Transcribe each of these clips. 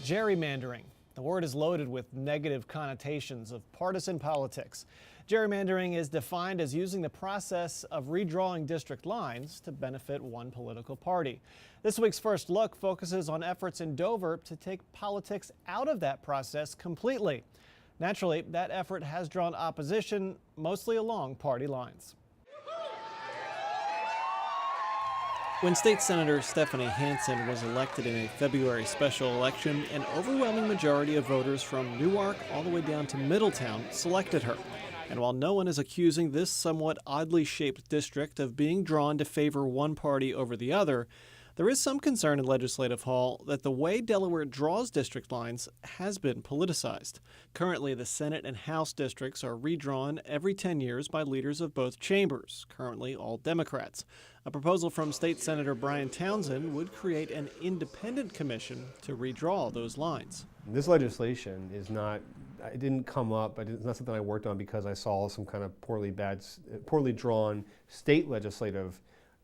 Gerrymandering. The word is loaded with negative connotations of partisan politics. Gerrymandering is defined as using the process of redrawing district lines to benefit one political party. This week's First Look focuses on efforts in Dover to take politics out of that process completely. Naturally, that effort has drawn opposition, mostly along party lines. When State Senator Stephanie Hansen was elected in a February special election, an overwhelming majority of voters from Newark all the way down to Middletown selected her. And while no one is accusing this somewhat oddly shaped district of being drawn to favor one party over the other, there is some concern in Legislative Hall that the way Delaware draws district lines has been politicized. Currently, the Senate and House districts are redrawn every 10 years by leaders of both chambers, currently all Democrats. A proposal from State Senator Bryan Townsend would create an independent commission to redraw those lines. This legislation is not, it didn't come up, but it's not something I worked on because I saw some kind of poorly drawn state legislative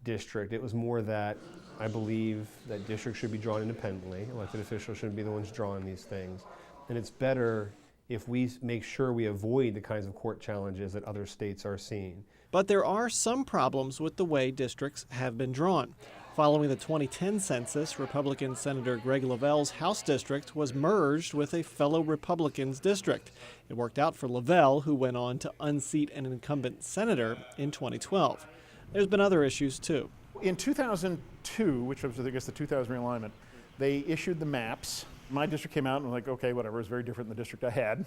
district. It was more that I believe that districts should be drawn independently. Elected officials shouldn't be the ones drawing these things. And it's better if we make sure we avoid the kinds of court challenges that other states are seeing. But there are some problems with the way districts have been drawn. Following the 2010 census, Republican Senator Greg Lavelle's House district was merged with a fellow Republican's district. It worked out for Lavelle, who went on to unseat an incumbent senator in 2012. There's been other issues, too. In 2002, which was, I guess, the 2000 realignment, they issued the maps. My district came out and was like, okay, whatever, it's very different than the district I had.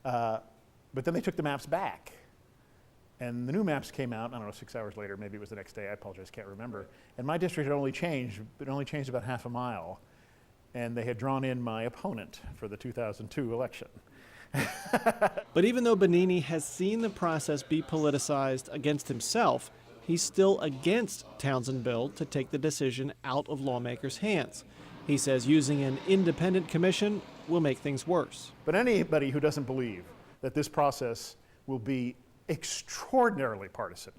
But then they took the maps back. And the new maps came out, I don't know, 6 hours later, maybe it was the next day, I apologize, can't remember. And my district had only changed, it only changed about half a mile. And they had drawn in my opponent for the 2002 election. But even though Bonini has seen the process be politicized against himself, he's still against Townsend's bill to take the decision out of lawmakers' hands. He says using an independent commission will make things worse. But anybody who doesn't believe that this process will be extraordinarily partisan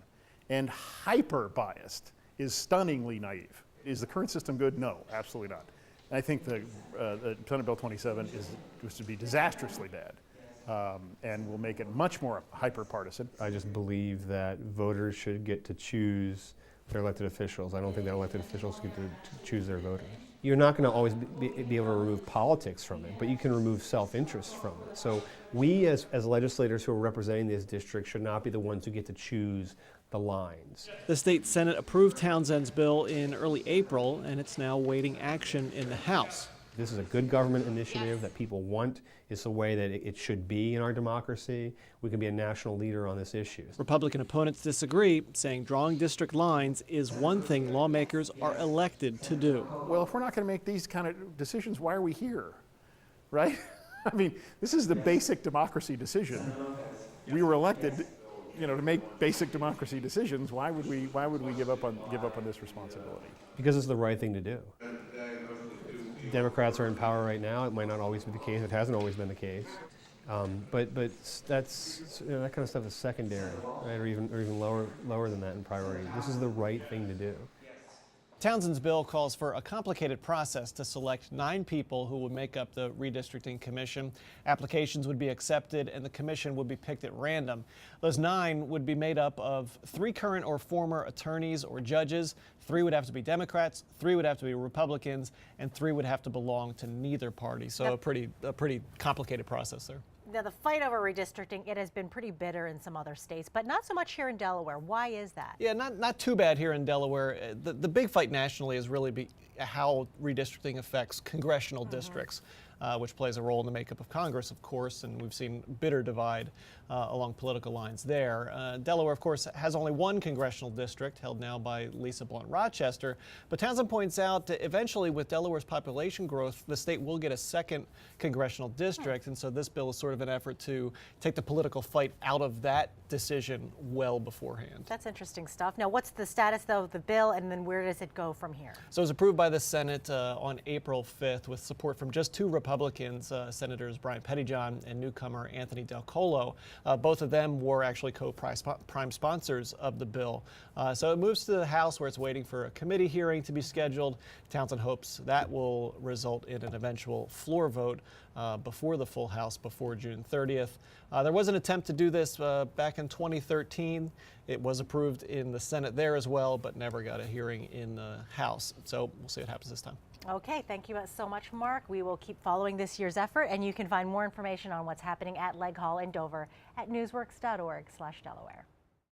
and hyper-biased is stunningly naive. Is the current system good? No, absolutely not. And I think the Senate Bill 27 was to be disastrously bad. And will make it much more hyper-partisan. I just believe that voters should get to choose their elected officials. I don't think that elected officials get to choose their voters. You're not going to always be able to remove politics from it, but you can remove self-interest from it. So we as legislators who are representing this district should not be the ones who get to choose the lines. The state Senate approved Townsend's bill in early April, and it's now waiting action in the House. This is a good government initiative that people want. It's the way that it should be in our democracy. We can be a national leader on this issue. Republican opponents disagree, saying drawing district lines is one thing lawmakers are elected to do. Well, if we're not going to make these kind of decisions, why are we here, right? I mean, this is the basic democracy decision. We were elected, to make basic democracy decisions. Why would we give up on this responsibility? Because it's the right thing to do. Democrats are in power right now. It might not always be the case. It hasn't always been the case. But that's that kind of stuff is secondary, right? Or even lower than that in priority. This is the right thing to do. Townsend's bill calls for a complicated process to select 9 people who would make up the Redistricting Commission. Applications would be accepted and the commission would be picked at random. Those 9 would be made up of 3 current or former attorneys or judges. 3 would have to be Democrats, 3 would have to be Republicans, and 3 would have to belong to neither party. So a pretty complicated process there. Now, the fight over redistricting, it has been pretty bitter in some other states, but not so much here in Delaware. Why is that? Yeah, not too bad here in Delaware. The big fight nationally is really how redistricting affects congressional districts, which plays a role in the makeup of Congress, of course, and we've seen bitter divide along political lines there. Delaware, of course, has only one congressional district, held now by Lisa Blunt Rochester, but Townsend points out that eventually with Delaware's population growth, the state will get a second congressional district, and so this bill is sort of an effort to take the political fight out of that decision well beforehand. That's interesting stuff. Now, what's the status, though, of the bill, and then where does it go from here? So it was approved by the Senate on April 5th with support from just 2 Republicans. Republicans, Senators Brian Pettyjohn and newcomer Anthony Del Colo. Both of them were actually co-prime sponsors of the bill. So it moves to the House, where it's waiting for a committee hearing to be scheduled. Townsend hopes that will result in an eventual floor vote before the full House, before June 30th. There was an attempt to do this back in 2013. It was approved in the Senate there as well, but never got a hearing in the House. So we'll see what happens this time. Okay, thank you so much, Mark. We will keep following this year's effort, and you can find more information on what's happening at Legg Hall in Dover at newsworks.org/Delaware.